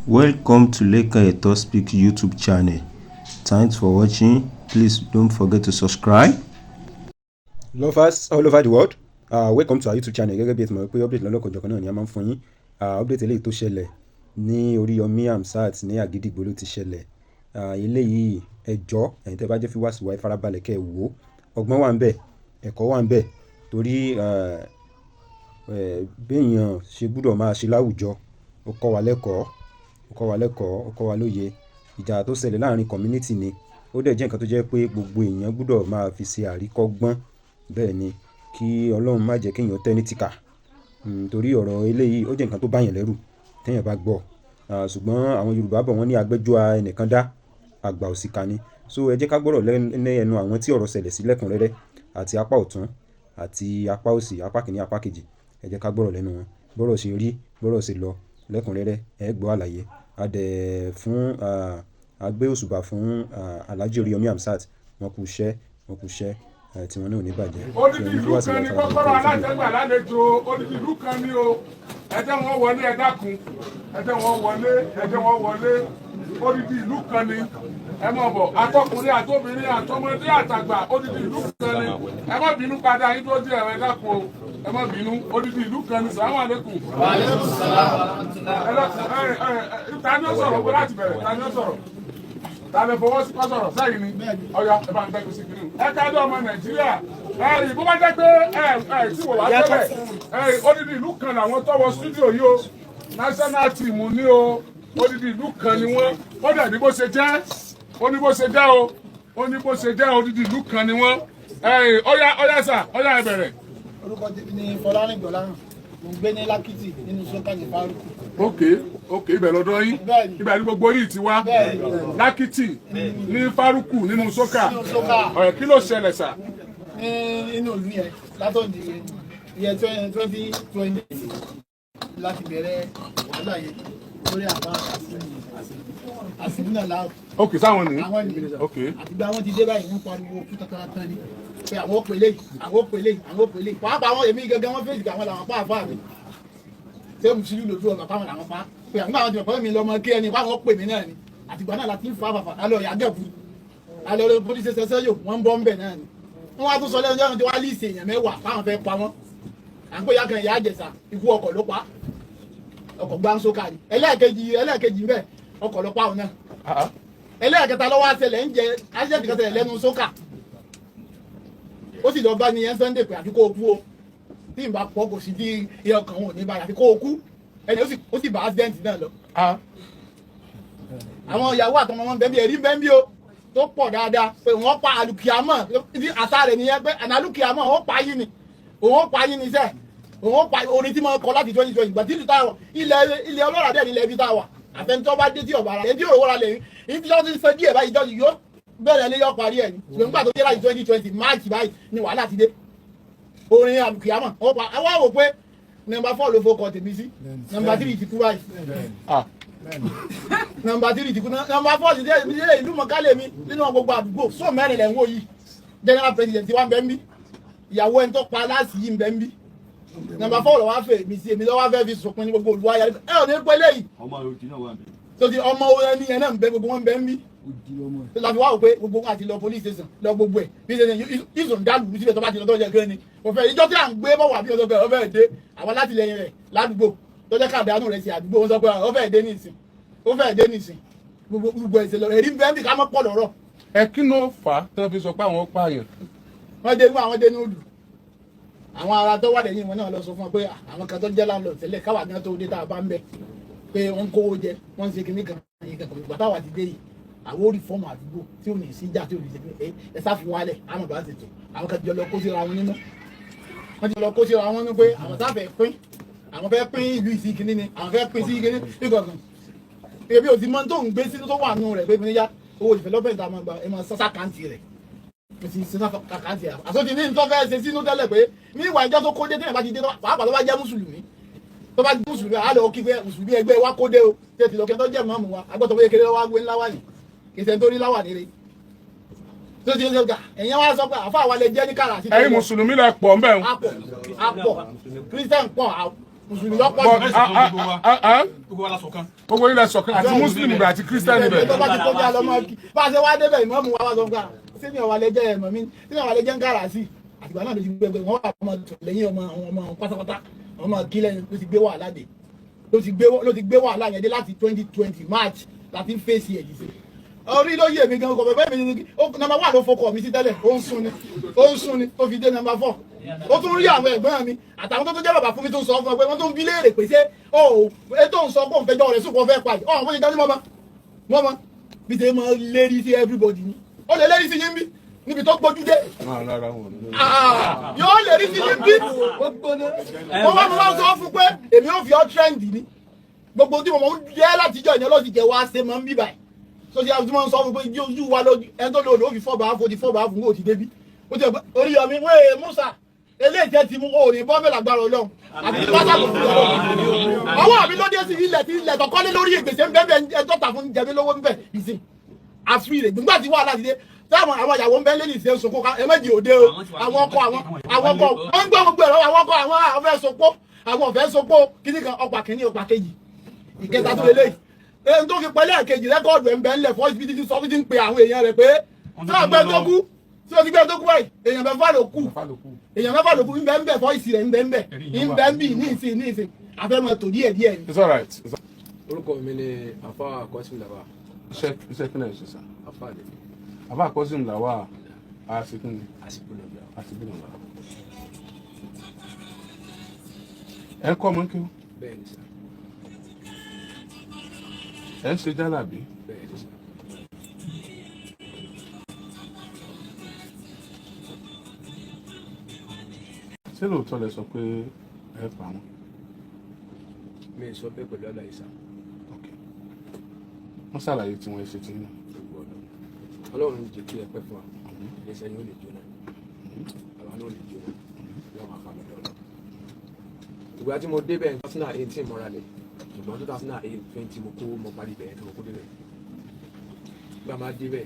Welcome to Leka Eto Speak YouTube channel. Thanks for watching. Please don't forget to subscribe. Lovers all over the world, welcome to our YouTube channel. Gẹ́gẹ́ bí ẹ ti mọ̀ pé update lọ́lọ́kọ̀ọ́jọ̀kan náà ni a máa ń fún yín. Update eléyìí tó ṣẹlẹ̀ ní Oríyọmí Hamzat ní Àgídìgbò ló ti ṣẹlẹ̀. Eléyìí ẹjọ́ ẹ̀yin tẹ́ bá jẹ́ viewers wa ẹ farabalẹ̀ kẹ́ ẹ wò ó. Ọgbọ́n wà ń bẹ̀, ẹ̀kọ́ wà ń bẹ̀ torí béèyàn ṣe gbúdọ̀ máa ṣe láwùjọ. Ó kọ́ wa lẹ́kọ̀ọ́, ó kọ́ wa lẹ́kọ̀ọ́, ó kọ́ wa lóye. Ìjà tó ṣẹlẹ̀ láàrin community ni. Ó dẹ̀ jẹ́ nǹkan tó jẹ́ pé gbogbo èèyàn gbúdọ̀ máa fi ṣe àríkọ́gbọ́n. Bẹ́ẹ̀ ni, kí Ọlọ́run má jẹ́ kí èèyàn tẹ́ ní tìkà. Torí ọ̀rọ̀ eléyìí ó jẹ́ nǹkan tó bá yàn lẹ́rù téèyàn bá gbọ́. Ṣùgbọ́n àwọn Yorùbá bọ̀ wọ́n ní agbẹ́jọ́ ẹnìkan dá, àgbà òṣìkà ni. So ẹ jẹ́ ká gbọ́rọ̀ lẹ́nu àwọn tí ọ̀rọ̀ ṣẹlẹ̀ sí lẹ́kùnrẹ́rẹ́ àti apá ọ̀tún àti apá òsì, apá kìíní, apá kejì. Ẹ jẹ́ ká gbọ́rọ̀ lẹ́nu wọn. Bọ́rọ̀ ṣe rí, bọ́rọ̀ ṣe lọ lẹ́kùnrẹ́rẹ́, ẹ gbọ́ àlàyé. A dẹ̀ fún a gbé òṣùbà fún Alhaji Oríyọmí Hamzat. Wọ́n kú iṣẹ́, wọ́n kú iṣẹ́ tí wọn náà ò ní bàjẹ́. Odidi ìlú kan ni kọ́kọ́rọ́ alájẹgbà lálejò, odidi ìlú kan ni o. Ẹ jẹ́ wọn wọlé, ẹ dákun. Ẹ jẹ́ wọn wọlé, ẹ jẹ́ wọn wọlé. Odidi ìlú kan ni. Ẹ mọ̀ bọ̀, àtọkùnrin àtobìnrin àtọmọdé àtàgbà, odidi ìlú kan ni. Ẹ má bínú padà yín tó díẹ̀ ẹ dákun o. Ẹ má bínú, odidi ìlú kan ni. Sàlámù aláìkùm. Wa alaykum salaam. Ta ni ó sọ̀rọ̀ pé láti bẹ̀rẹ̀? Ta ni ó sọ̀rọ̀? Tàbí fọwọ́ sí kọ́sọ̀rọ̀ sẹ́yìn ni ọ̀yà ẹ̀ bá ń gbẹ́gbẹ́ sí kiri. Ẹ káàdọ̀ ọmọ Nàìjíríà bó bá jẹ́ pé tí wò wá tẹ́lẹ̀ odidi ìlú kan làwọn tọwọ́ stúdíò yìí o national team ní o odidi ìlú kan ni wọ́n ó dẹ̀ ní bó ṣe jẹ́ ó ní bó ṣe jẹ́ o ó ní bó ṣe jẹ́ odidi ìlú kan ni wọ́n ọ̀yà sà ọ̀yà ẹ bẹ̀rẹ̀. Orúkọ tèmi ni Fọlárìn Gbọ̀láràn, mo ń gbé ní Lákìtì nínú Sókà ní Fárúkù. Ok ibẹ̀ lọ́dọ̀ yín ibẹ̀ ní gbogbo yìí ti wá Lákìtì ní Fárúkù nínú Sókà ọ̀rẹ́ kí ló ṣẹlẹ̀ sà. Ní inú ìlú yẹn látọ̀dì yẹn 2020 láti bẹ̀rẹ̀ wàhálà yẹn lórí àwọn àṣìlú náà láàrú. Ok sáwọn ni ok àtìgbà wọn ti dé báyìí wọn pariwo kú tán ni pé àwọn òpèlè àwọn òpèlè pàápàá àwọn èmi gẹ́gẹ́ wọn fèsì àwọn làwọn pàápàá mi ṣé mùsùlùmí lòdù ọ̀gá fáwọn làwọn pa pé àwọn àwọn tìmọ̀ pé mi lọ́mọ kí ẹni fáwọn pè mí náà ni àtìgbà náà láti fa àfàfà alọ́ ìyàgẹ̀bù alọ́ lórí polisi ṣẹṣẹ yòó wọ́n ń bọ́ ń bẹ̀ náà ni wọ́n wá tún sọ lẹ́nu jẹ́wọ́n tí wọ́n á líìsì èèyàn mẹ́wàá fáwọn fẹ́ pa wọ́n à ń pè ya kan ìyá àjẹsà ikú ọkọ̀ ló pa ọkọ̀ gbáǹsókà ni ẹlẹ́ẹ̀kejì bẹ́ẹ̀ ọkọ̀ ló pa òun náà ẹlẹ́ẹ̀kẹta lọ́wọ́ àṣẹlẹ̀ ń jẹ àṣẹlẹ̀ kẹsẹ̀ lẹ́nu sókà ó sì lọ bá ní yẹn Sunday pé àfi kó o kú o tí n bá pọ̀ kò sí tí iye ọkàn wọn ò ní báyà àfi kó o kú ẹni ó sì bá accident náà lọ. àwọn ìyàwó àtọmọ wọn bẹ́ẹ̀ ẹ̀rí bẹ́ẹ̀ bí o tó pọ̀ dáadáa pé wọ́n pa alùkìámọ̀ ní àṣà rẹ̀ nìyẹn pé àná alùkìámọ̀ ó pa yín ni òun ó pa yín ni sẹ́ẹ̀ òun ó pa orin tí mo kọ láti 2020 ìgbà tí ìlú táwọn ilẹ̀ ọlọ́ràá dẹ̀ nílẹ̀ ibi táwọn àfẹnitọ́ bá dé tí ọ̀bà ara ẹni tí òwò ra lẹ́yìn ibi tí wọ́n ti ń sọ díẹ̀ báyìí jọ́sìn yóò bẹ̀rẹ̀ ní yọ parí ẹ̀ ní ṣùgbọ́n nígbà tó dé láti 2020 March báyìí ni wàhálà ti dé orin àbùkìyàmọ̀ ó pa àwọn àwò pé nọ́mbà 4 ló fọkọ tèmi sí nọ́mbà 3 ti kú báyìí nọ́mbà 3 ti kú nọ́mbà 4 ti dé ìlú mọ̀kálẹ̀ mi nínú gbogbo àdúgbò sọ mẹ́rin lẹ̀ ń wò yìí general president wa ń bẹ ń bí ìyàwó ẹni tó pa láàsì yìí ń bẹ ń bí nọ́mbà 4 lọ́wọ́ fẹ́ mi sí èmi lọ́wọ́ fẹ́ fi sọpin ní gbogbo olùwáyà ẹ ò ní pẹ́ lẹ́yìn ọmọ ẹni yẹn náà ń bẹ gbogbo wọn ń bẹ ń bí láti wá wò pé gbogbo wọn àti lọ police station lọ gbogbo ẹ bí ṣe ní ìsùn dálù síbẹ̀ tó bá ti lọ tó jẹ gẹ́ni òfẹ́ ìjọ tí à ń gbé bọ̀ wà bí ọjọ́ bẹ̀rẹ̀ ọfẹ́ èdè àwọn látìlẹyìn rẹ̀ ládùúgbò tó jẹ́ káàdánù rẹ̀ sí àdúgbò wọn sọ pé ọfẹ́ èdè nìsín gbogbo ẹ̀sẹ̀ lọ èrí bẹ́ẹ̀ bí ká mọ́ pọ̀ lọ́rọ̀. ẹ kí ló fà á tí wọ́n fi sọ pé àwọn pààyàn. wọ́n dé inú àwọn dé ní odù àwọn ará tó wà lẹ́yìn wọn náà lọ sọ fún wọn pé àwọn kan tó jẹ́ láńlọ́ọ̀dù tẹ́lẹ̀ káwà gan tó dé tá a bá ń bẹ̀ pé wọ́n ń kówó jẹ wọ́n ń ṣe kinní kan ìgbà táwa ti dé yìí àwọn orí fọ́ọ̀mù àdúgbò tí ò ní sí ìjà tí ò ní ṣe pé ẹ sáfì wálẹ̀ àwọn bá ṣètò àwọn kan jọ lọ kó síra wọn nínú wọ́n ti lọ kó síra wọn nínú pé àwọn sáfẹ́ pín àwọn fẹ́ pín ìlú ìsí kìíní ni àwọn fẹ́ pín sí kìíní nígbàgbọ́n ebi ò ti mọ tó ń gbé sínú tó wà nù rẹ̀ pé níyà owó ìfẹ́lọ́pẹ̀ ìta máa gba ẹ máa sọ́sà kàǹtì rẹ̀ mo ti sọ́sà kàǹtì rẹ̀ àsọtí ní nítorí fẹ́ ṣe sínú tẹ́lẹ̀ pé ní ìwà ìjọ tó kó dé tẹ́lẹ̀ bá ti dé pàápàá tó bá jẹ́ mùsùlùmí tó bá jẹ́ mùsùlùmí àlọ́ kí mùsùlùmí ẹgbẹ́ wa kó dé o tètè lọ́kẹ́ tó jẹ́ mọ́mù wa agbọ́tọ̀ bóyá kéré wá gbé ńlá wà ní kìsẹ̀ nítorí láwà nílé tó ti ń sọ́gà ẹ̀yẹn wá sọ pé àfa àwa lè jẹ́ ní kàrà sí. ẹ̀yin mùsùlùmí lẹ pọ̀ ńbẹ̀ o. àpọ̀ kírísítẹ́n pọ̀ mùsùlùmí lọ́pọ̀ jù. gbogbo ilẹ̀ ṣọ̀kan àti mùsùlùmí bẹ̀ àti kírísítẹ́nì bẹ̀. tó bá ti kọjá lọ́mọ kí bá a ṣe wá débẹ̀ ìmọ̀ọ́mù wa wá sọ fún wa sẹ́ni ọ̀wà lẹ́jẹ́ ẹ̀mọ̀ mi sẹ́ni ọ̀wà lẹ́jẹ́ ń kára sí àtìgbà náà ló ti gbẹgbẹ wọn wà ọmọ lẹ́yìn ọmọ pátápátá ọmọ kílẹ̀ ló ti gbé wàhálà dé ló ti gbé wàhálà yẹn dé láti 2020 March láti ń fèsì ẹ̀ yìí sí orí ló yé mi gan kọ bẹ́ẹ̀ mi ní nọ́mbà 1 ló fọkọ mi sí tẹ́lẹ̀ ó ń sún ni tó fi dé nọ́mbà 4 ó tún rí àwọn ẹ̀gbọ́n mi àtàwọn tó tó jẹ́ bàbá fún mi tó ń sọ fún ọ pé wọ́n tó ń bí léèrè pé ṣé ètò ń sọ pé òun fẹjọ́ rẹ̀ sùn kó fẹ́ pa yìí ọ̀hún fún ìdájọ́ mọ́mọ́ bí ṣe máa lérí sí everybody ni ó lè lérí sí yín bí níbi tó gbójú dé yóò lérí sí yín bí wọ́n wá mọ́ sọ fún pé èmi ò fi ọ́ trend ni gbogbo tí mo mọ̀ ń jẹ́ látijọ́ ìyẹn lọ́sì jẹ́ wá ṣe máa ń bí báyìí sọ́sì àti wọ́n sọ fún pé ojú wa lójú ẹni tó lò ló fi fọ́ọ̀bà fún kó ti débi ó ti orí yọmi wéé Musa eléyìí ti mú òní bọ́ọ̀mì lágbára Ọlọ́run àti pátá kò fún ọwọ́ mi ló dé sí ilẹ̀ tó kọ́lé lórí ìgbésẹ̀ ńbẹ́ẹ̀ ẹjọ́ tà fún jẹ̀mí lówó ńbẹ̀ ìsìn àfihàn nígbà tí wàhálà ti dé táwọn àwọn ìyàwó ńbẹ́ lé ní ìṣe sopó ẹ̀mẹ́jì òde o àwọn ọkọ wọ́n ń gbọ́ gbogbo ẹ̀rọ àwọn ọkọ àwọn ọ̀fẹ́ sopó àwọn ọ̀fẹ́ sopó kíní kan ọ̀pá kìíní ọ̀pá kejì ìkẹta tó lélẹ́yìí èyí tó fi pẹ́lẹ́ kejì rẹ́kọ̀dù ẹ̀ ń bẹ́ ńlẹ̀ fọ́ọ̀sì bíi ti sọ fi ń pe àwọn èèyàn rẹ̀ pé tí wọ́n gbẹ́ tó kú tí wọ́n ti gbẹ́ tó kú báyìí èèyàn mẹ́fà ló kù ń bẹ́ ń bẹ́ fọ́ọ̀sì rẹ̀ ń bẹ́ ń bẹ́ ń bì ní ìsìn àfẹ́mọ̀ tó díẹ̀ díẹ̀ ni. It's all right. orúkọ mi ni afa Qasim Lawal. iṣẹ́ kílẹ̀ ṣe sá. afa lè fi. àbá Qasim Lawal àṣekún ni. àsìkò lọ́dọ̀. àṣekún ni. ẹ ń kọ́ ọmọ kí o. bẹ́ẹ̀ ni sá. ẹ ń ṣe jálàbí. bẹ́ẹ̀ ni sá. ṣé lóòótọ́ lẹ sọ pé ẹ pa wọn. mi sọ bẹ́ẹ̀ pẹ̀lú àlàyé sá. wọ́n ṣàlàyé tí wọ́n ṣe tí nínú. gbogbo ọ̀dọ́ Ọlọ́run jẹ́ kí ẹ pẹ́ fún wa iléeṣẹ́ yóò lè jóná àwọn náà lè jóná lọ́wọ́ àfa lọ́dọ̀ lọ. ìgbà tí mo débẹ̀ ní 2018 mọ́ra lẹ̀ ṣùgbọ́n 2020 mo kó mo parí bẹ̀rẹ̀ tí mo kó débẹ̀. ìgbà máa débẹ̀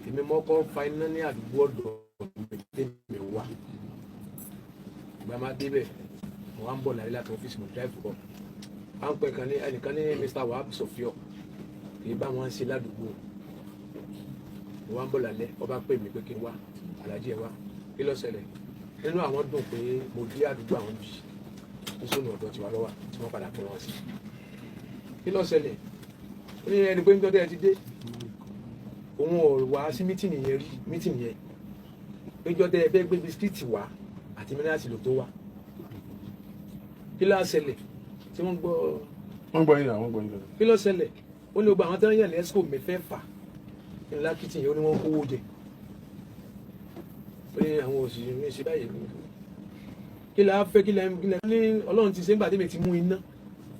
èmi mọ́kọ́ fa iná ní àdúgbò ọ̀dọ̀ mi wá. ìgbà máa débẹ̀ mo wá ń bọ̀ láyé láti ọ́fíìsì mo drive bọ̀. à ń pẹ́ ẹnìkan ní Mr. Wahab Sofio kì í bá wọn ṣe ládùúgbò mo wá ń bọ̀ lálẹ́ ọba pè mí pé kí n wá alájí ẹ wá kí ló ṣẹlẹ̀ nínú àwọn dùn pé mo dé àdúgbò àwọn bì nísònù ọ̀dọ̀ tiwa lọ́wọ́ tí wọ́n padà pè wọ́n sí kí ló ṣẹlẹ̀ ó ní ẹni pé ń tọ́jú ẹ ti dé òun ò wá sí mítìnì yẹn rí mítìnì yẹn péjọ tẹ ẹ fẹ́ gbé bisikíìtì wá àti mínírààsì ló tó wá kí ló ṣẹlẹ̀ tí wọ́n gbọ́ kí ló ṣẹlẹ̀ ó ní gbogbo àwọn tó ń yàn lẹ́sìkò mẹ́fẹ̀ẹ̀fà ńlá kìtì yẹn ó ní wọ́n kówó jẹ ó ní àwọn òṣìṣẹ́ mi ṣe báyìí kí la fẹ́ kí la ní Ọlọ́run ti ṣe ń gbà tẹ́lẹ̀ ti mú iná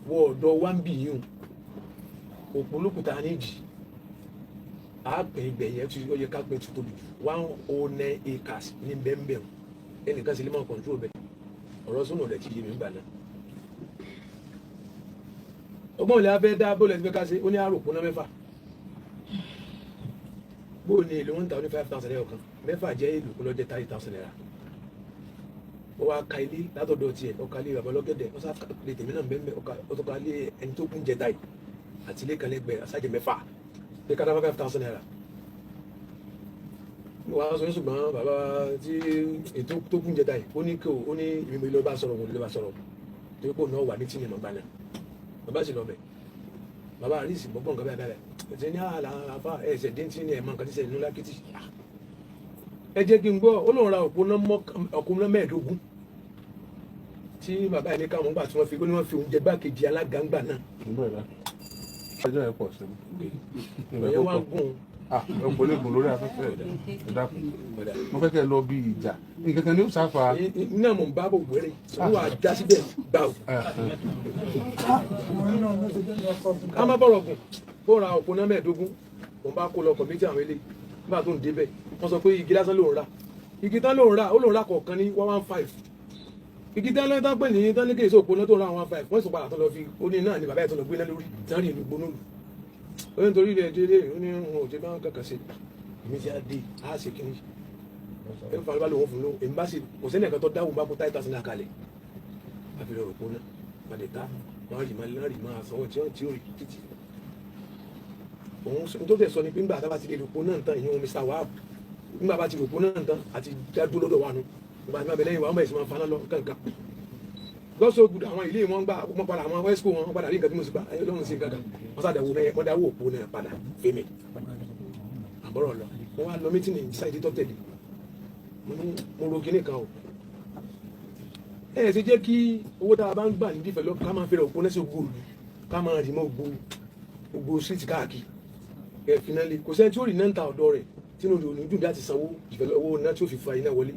wọ ọ̀dọ̀ wá ń bì yín o òpólókùtà níjì àápẹ̀ ibẹ̀ yẹn ó yẹ ká pẹ́ tó tóbi jù 109 acres ní bẹ́ẹ̀nbẹ́ẹ̀ ẹnìkan sì lè máa control bẹ́ẹ̀ ọ̀rọ̀ sónà rẹ̀ ti yé mi gbà náà ọgbọ́n ilẹ̀ afẹ́ dá bóòlù ẹ̀sìn ká ṣe ó ní àròpọ̀ náà mẹ́fà bóòlù ní èlò ń ta ní 5,000 naira kan mẹ́fà jẹ́ èlò kó lọ́jẹ́ 30,000 naira ó wá ka ilé látọ̀dọ̀ tiẹ̀ ọkà ilé bàbá ọlọ́gẹ̀dẹ̀ ó sá lè tèmi náà bẹ́ẹ̀ ó tó ka ilé ẹni tó kún jẹ táì àti ilé kan lẹ́gbẹ̀ẹ́ asájẹ mẹ́fà lé ká dáfà 5,000 naira wàá sọ ṣùgbọ́n bàbá tí ètò tó kún jẹ táì ó ní kí ó ní ìmọ̀ ilé ọba sọ̀rọ̀ wọn ilé ọba sọ̀rọ̀ tó kó náà wà ní tí nìyẹn gbà náà bàbá sì lọ bẹ̀ bàbá àríṣì gbọ́gbọ́n nǹkan bẹ́ẹ̀ bẹ́ẹ̀ ẹ̀sẹ̀ ní àlà àfa ẹ̀sẹ̀ díntì ní ẹ̀mọ́ nǹkan tí sẹ́yìn nílá kìtì ẹ jẹ́ kí n gbọ́ ó lóun ra ọ̀kúnná 15 tí bàbá yẹn ní káwọn gbà tí wọ́n fi ó ní wọ́n fi oúnjẹ gbákejì alága ńgbà náà. ọjọ́ ẹ̀ pọ̀ sí i. ìyẹn wá gùn. ọ̀pọ̀ lè gùn lórí afẹ́fẹ́ ẹ̀ dákun mo fẹ́ kẹ́ ẹ lọ bí ìjà nǹkan kan ní ó sáfà. iná mọ̀ ń bá bò wẹ́rẹ́ òun wà á já síbẹ̀ gbà ó. ká má bọ̀rọ̀ gùn kó ra ọ̀pọ̀ náà 15 òun bá kó lọ ọkọ̀ méjì àwọn eléyìí nígbà tó ń débẹ̀ wọ́n sọ pé igi lásán lòun ra igi tán lòun ra ó lòun ra kọ̀ọ̀kan ní 115 igi tán lẹ́yìn tán pè ní tán ní kéèsì òpó náà tó ń ra 115 wọ́n sì padà tó lọ fi ó ní náà ní bàbá ẹ̀ tó lọ gbé náà lórí tán rí ìlú gbóná lù ó ní torí rẹ̀ dédé ó ní òun ò ti bá wọn kankan ṣe èmi ti á dé á ṣe kíní ẹ̀ ń fa ló bá lòun fún lóhùn èmi bá sì kò sẹ́ni ẹ̀kan tó dáhùn bá kó táyì tásínà kalẹ̀ àfi lọ rò pó náà padà wọ́n rí máa sanwó tí ó rí títì òun tó tẹ̀ sọ ni pé nígbà tá a bá ti lè rògbò náà tán ìyẹn Mr. Wahab nígbà bá ti rògbò náà tán àti dádúró lọ́dọ̀ wa nu nígbà tí wọ́n bẹ lẹ́yìn wa wọ́n bẹ̀rẹ̀ sí máa faná lọ kankan gọ́sọ̀ gbùdọ̀ àwọn ilé wọn gbà wọ́n padà àwọn wesco wọn padà rí nǹkan tí mo sì gbà ẹ lọ́run sí kankan wọ́n sàdáwó náà wọ́n dáwó òpó náà padà fèmí àbọ̀rọ̀ lọ wọ́n wá lọ mítìnì ṣáìdì tó tẹ̀lé mo ro kinní kan o ẹ ṣe jẹ́ kí owó tá a bá ń gbà ní develop ká máa fẹ́rẹ̀ òpó náà sí gbòòlù ká máa rì mọ́ gbogbo street káàkiri ẹ finally kò sẹ́ni tí ó rí náà ń ta ọ̀dọ́ rẹ̀ tí ó ní dùn láti sanwó owó náà tí ó fi fa iná wọlé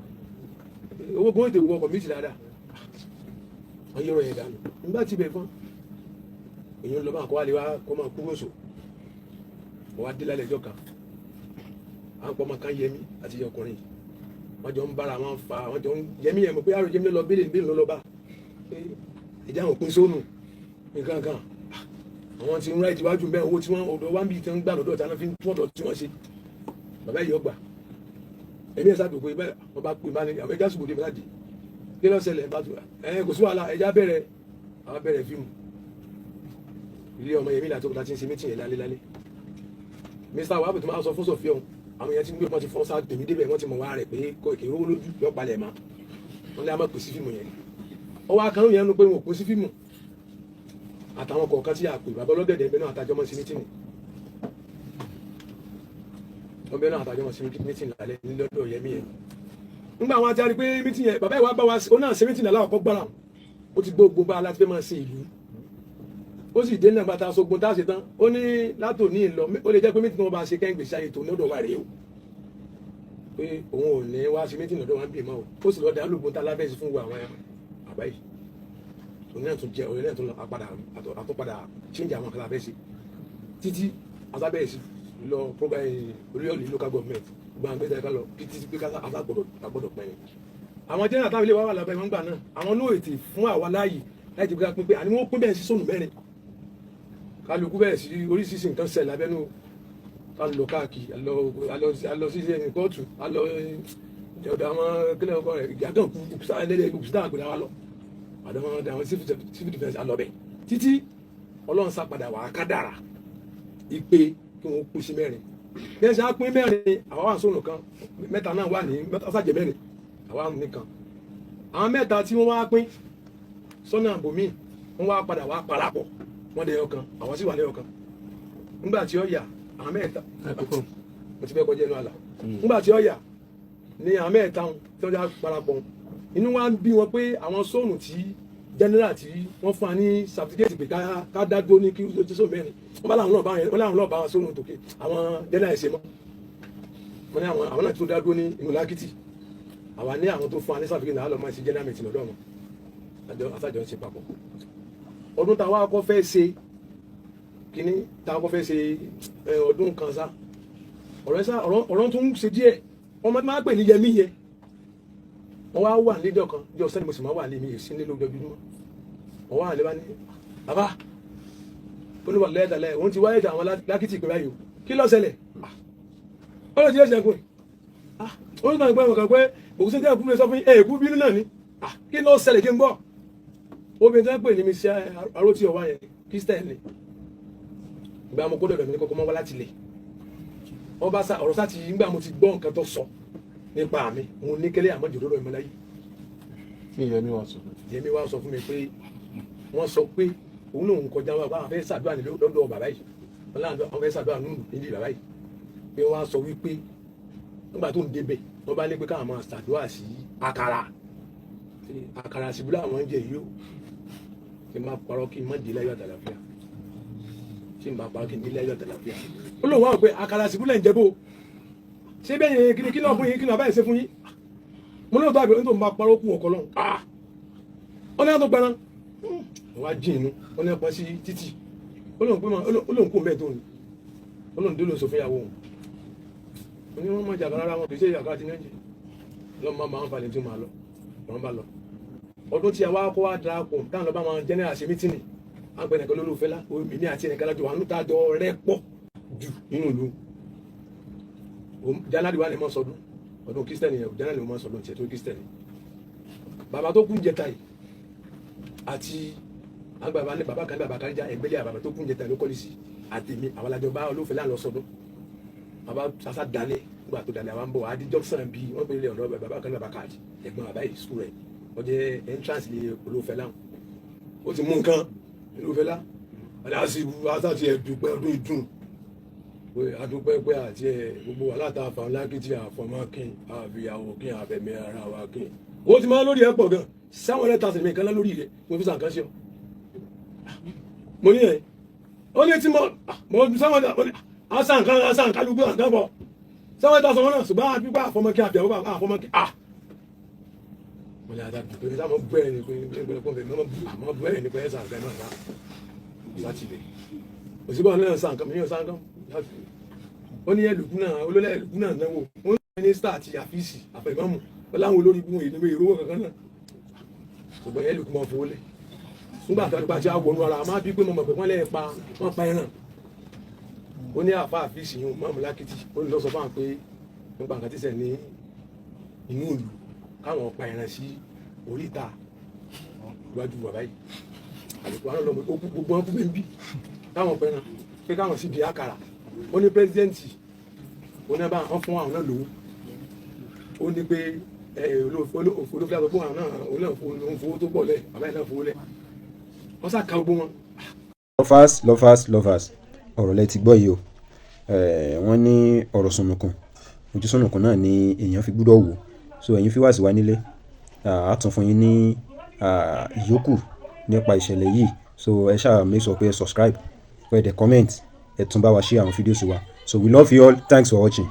owó gbọ́n ètò ìwọ̀n kọ̀mítì dáadáa wọ́n yọ̀rọ̀ yẹn dànù nígbà tí ibẹ̀ fún èyí ń lọ bá àkọ́wá lè wá kó máa kú lóṣù wọ́n wá dé lálẹ́ ẹjọ́ kan à ń pọ́ ọmọ kan Yẹmí àti ọkùnrin wọ́n jọ ń bára wọn fa wọ́n jọ ń Yẹmí yẹn mọ̀ pé àròjẹ́ mi lọ bílẹ̀ ló lọ bá ìjà àwọn òpin sóònù nǹkan kan àwọn tí ń ra ìtìwájú bẹ́ẹ̀ owó tí wọ́n ọ̀dọ̀ wá ń bí tí wọ́n gbà lọ́dọ̀ tí wọ́n fi ń tún ọ̀dọ̀ tí wọ́n ṣe bàbá yìí ọgbà ẹ̀mí ẹ̀ sábà pé bẹ́ẹ̀ wọ́n bá pè bá ní àwọn ẹja ṣùgbọ́n dé bá dé kí ló ṣẹlẹ̀ bá tó kò sí wàhálà ẹja bẹ̀rẹ̀ àwọn bẹ̀rẹ̀ fíìmù ilé ọmọ Yẹmí láti ọkùnrin tí ń ṣe mítìn yẹn lálẹ́ Mr. Wahab tó máa sọ fún Sofia àwọn yẹn ti ń gbé wọn ti fọ́n sáà tèmi débẹ̀ wọ́n ti mọ̀ wá rẹ̀ pé kò kì í rówó lójú yọ palẹ̀ mọ́ wọn lé àmọ́ pè sí fíìmù yẹn ọwọ́ akànnù yẹn nu pé wọn ò pè sí fíìmù àtàwọn kọ̀ọ̀kan tí a pè bàbá ọlọ́gẹ̀dẹ̀ ẹgbẹ́ náà àtàjọ́ mọ́ sí mítìnì ọgbẹ́ náà àtàjọ́ mọ́ sí mítìnì lálẹ́ nílọ́dọ̀ Yẹmí yẹn nígbà wọn ti rí pé mítìnì yẹn bàbá ìwà bá wa ó náà ṣe mítìnì aláwọ̀ gbára ó ti gbogbo bá láti fẹ́ máa ṣe ìlú ó sì dé náà bàtà sọgbọn tá a ṣe tán ó ní látò ní ìlọ ó lè jẹ́ pé mítìnì wọn bá ṣe kẹ́hìn gbèsè ayé tó ní ọ̀dọ̀ wa rèé o pé òun ò ní wá ṣe mítìnì ọ̀dọ̀ wa ń bì mọ́ o ó sì lọ́ọ́ dá lóògùn tá lábẹ́sí fún àwọn àbá yìí òun náà tún jẹ òun náà tún lọ àtúnpadà change àwọn kan lábẹ́sí títí asábẹ́sí lọ oríọ̀lì local government gbàǹgbé tẹ̀lé ká lọ títí pé ká agbọ́dọ̀ pẹ́yìn àwọn jẹ́nà táwọn ilé wa wà lábẹ́ wọn gbà náà àwọn náà ètè fún àwa láàyè láì jẹ́ pé ká pín pé àní wọ́n pín bẹ́ẹ̀ sí sóònù mẹ́rin kálukú bẹ́ẹ̀ sí oríṣiríṣi nǹkan ṣẹlẹ̀ lábẹ́nú ká lọ káàkiri alọ sí kóòtù alọ ọ̀dọ̀ àwọn kílẹ̀ ọkọ rẹ̀ ìyàgàn kú òkúta àgbẹ̀dá wa lọ àwọn civil defence alọ́bẹ̀ títí Ọlọ́run sá padà wà á kádàrà ìpè kí wọ́n pín sí mẹ́rin bí ẹ ṣe á pín mẹ́rin àwa wà sóònù kan mẹ́ta náà wà ní ọ̀sàjẹ̀ mẹ́rin àwa nìkan àwọn mẹ́ta tí wọ́n wá pín sọ́nà àbòmí wọ́n wá padà wá parapọ̀ wọ́n dẹ̀ ọkàn àwọn sì wà lẹ́ ọkàn nígbà tí ó yà àwọn mẹ́ta mo ti fẹ́ kọjá inú àlà nígbà tí ó yà ní àwọn mẹ́ta tí wọ́n já parapọ̀ inú wa ń bí wọn pé àwọn sóònù tí general tí wọ́n fún wa ní certificate pé ká dá dúró ní kí ló ti sóò mẹ́rin wọ́n láwọn náà bá wọn sóònù tòkè àwọn general ṣe mọ́ wọ́n ní àwọn náà tó dá dúró ní inú lákìtì àwa ní àwọn tó fún wa ní certificate náà lọ́ọ́ máa ṣe general meeting lọ́dọ̀ wọn àtàjọ ń ṣe papọ̀ ọdún táwa kọ́ fẹ́ ṣe kínní táwa kọ́ fẹ́ ṣe ọdún kan sá ọ̀rọ̀ tó ń ṣe díẹ̀ ọmọ tí máa pè ní Yẹmí yẹ wọ́n wá wà nídìí ọ̀kan bí ọ̀sẹ̀ ni mo sì máa wà lé mi èsì nílò ojoojúmọ́ wọ́n wà lé bá ní bàbá oníwà lẹ́ẹ̀dàlẹ́ òun ti wáyé àwọn lákìtì ìpè báyìí o kí ló ṣẹlẹ̀ ó lè ti ẹ̀sìn ẹ̀kún ó ní kan ìpẹ́ ìmọ̀kan pé òkú sí jẹ́ ìkú mi sọ fún ẹ̀kú bínú náà ni kí ló ṣẹlẹ̀ kí n gbọ́ obìnrin tó ń pè ní mi ṣe arótí ọwá yẹn Christian ni ìgbà mo gbọ́dọ̀ mi ní kọ́kọ́ mọ́ wá láti lè wọ́n bá ọ̀rọ̀ sá ti nígbà mo ti gbọ́ nǹkan tó sọ nípa mi mo ní kẹ́lẹ́ àmọ́ jòdó lọ́ọ́ ìmọ̀láyé. Yẹmí wá sọ fún mi pé wọ́n sọ pé òun lòun kọjá wa àwọn fẹ́ ṣàdúrà ní lọ́dọ̀ bàbá yìí wọ́n láwọn àwọn fẹ́ ṣàdúrà nínú níbi bàbá yìí pé wọ́n á sọ wípé nígbà tó ń débẹ̀ wọ́n bá ní pé káwọn máa ṣàdúrà sí àkàrà síbúlà àwọn oúnjẹ yìí ó kí n máa parọ́ kí n má dé láyọ̀ àtàlàfíà kí n máa parọ́ kí n dé láyọ̀ àtàlàfíà ó lóun wá pé àkàrà síbúlà ń jẹ bó ṣé bẹ́ẹ̀ yẹn kí náà fún yín kí náà báyìí ṣe fún yín mo ní ọ̀dọ́ àbẹ̀rẹ̀ nítorí máa parọ́ kú ọkọ̀ lọ́hùn ó ní àtọ́ gbaná wọ́n á jí inú ó ní ọ̀pọ̀ sí títì ó lóun kú mẹ́ẹ̀ tó ní ó lóun dúró sófin ìyàwó òun ó ní wọ́n mọ̀ jàgbá rárá wọn kì í ṣe ìyàgbá ti náà jẹ lọ́mọ máa ń falẹ̀ tí ó máa lọ wọ́n bá lọ ọdún tí a wá kó wá darapọ̀ táwọn lọ bá wọn general ṣe mítìnì à ń pẹ́ nìkan lólùfẹ́ lá èmi àti ẹnìkan lájọ wà níta jọ rẹ́ pọ̀ jù nínú ìlú January wà ní mọ́ sọdún ọdún Christian yẹn January mọ́ sọdún tiẹ̀ tó Christian bàbá tó kú jẹta yìí àti àgbà ní bàbá kan já ẹgbẹ́lẹ́ àbàbà tó kún jẹta ló kọ́lé sí àtẹ̀mí àwọn alájọ bá olófẹ́ láàlọ́ sọdún bàbá sasa dalẹ̀ nígbà tó dalẹ̀ àwọn ń bọ̀ adi jọ́sán bíi wọ́n pèlè ọ̀dọ́ bàbá kan ní bàbá káàdì ẹ̀gbọ́n bàbá yìí sùkúl rẹ̀ wọ́n jẹ́ entrance lé olófẹ́ láwọn ó ti mú nǹkan olófẹ́ lá aláàsì àti ẹ̀dùpẹ́ ọdún ìdùn pé adúpẹ́ pé àti ẹ̀ gbogbo alátaàfà ńlákìtì àfọmọ́kìn àfìyàwó kí àfẹ̀mí ara wa kí ó ti máa lórí ẹ̀ pọ̀ gan sáwọn ẹ̀ta sẹ̀mí kan lórí rẹ̀ mo fi sàǹkan sí ọ mo ní ẹ̀ ó ní tí mo sáwọn àṣàǹkan lùgbọ́ àǹkan bọ̀ sáwọn ẹ̀ta sọ̀rọ̀ náà ṣùgbọ́n àbígbà àfọmọ́kìn àfọmọ́kìn mo ní àdá dùpẹ́ sáwọn bẹ́ẹ̀ ni pé bẹ́ẹ̀ ni pé ẹ̀sà àgbẹ̀ náà láti lè òsínbà náà sàǹkan mi ní ọ̀sàǹkan ó ní ẹlùkú náà olólè ẹlùkú náà náwó wọn ní mínísítà àti àfíìsì àfẹ̀mọ́mù láwọn olórí gbọ́n èdè ìrówó kankan náà ṣùgbọ́n ẹlùkú máa fowó lẹ̀ nígbà tó àdúgbà tí a wọnú ara máa bí pé mo mọ̀ pé wọ́n lè pa ẹran ó ní àfa àfíìsì yìí mọ́mù lákìtì ó ní lọ sọ fáwọn pé nípa nǹkan tí ṣẹ̀ ní inú ìlú káwọn pa ẹran sí oríta iwájú bàbá yìí àlùkò àwọn ọlọmọ gbogbo wọn kú bẹ́ẹ̀ bí káwọn pẹran pé káwọn sì di àkàrà ó ní pírẹsidẹ́ǹtì ó ní bá wọn fún àwọn náà lówó ó ní pé olófin àgbẹ̀ fún àwọn náà òun fowó tó pọ̀ lẹ̀ bàbá yìí náà fowó lẹ̀ wọ́n sá ka gbogbo wọn. lovers ọ̀rọ̀ lẹ ti gbọ́ yìí o wọ́n ní ọ̀rọ̀ sùnùkùn ojú sùnùkùn náà ni èèyàn fi gbúdọ̀ wò so ẹ̀yin fi wá sí wa nílé àtún fún yín ní ìyókù nípa ìṣẹ̀lẹ̀ yìí so ẹ ṣáà make sure pé ẹ subscribe pé ẹ dẹ̀ comment ẹ tún bá wa share àwọn fídíò sí wa so we love you all, thanks for watching.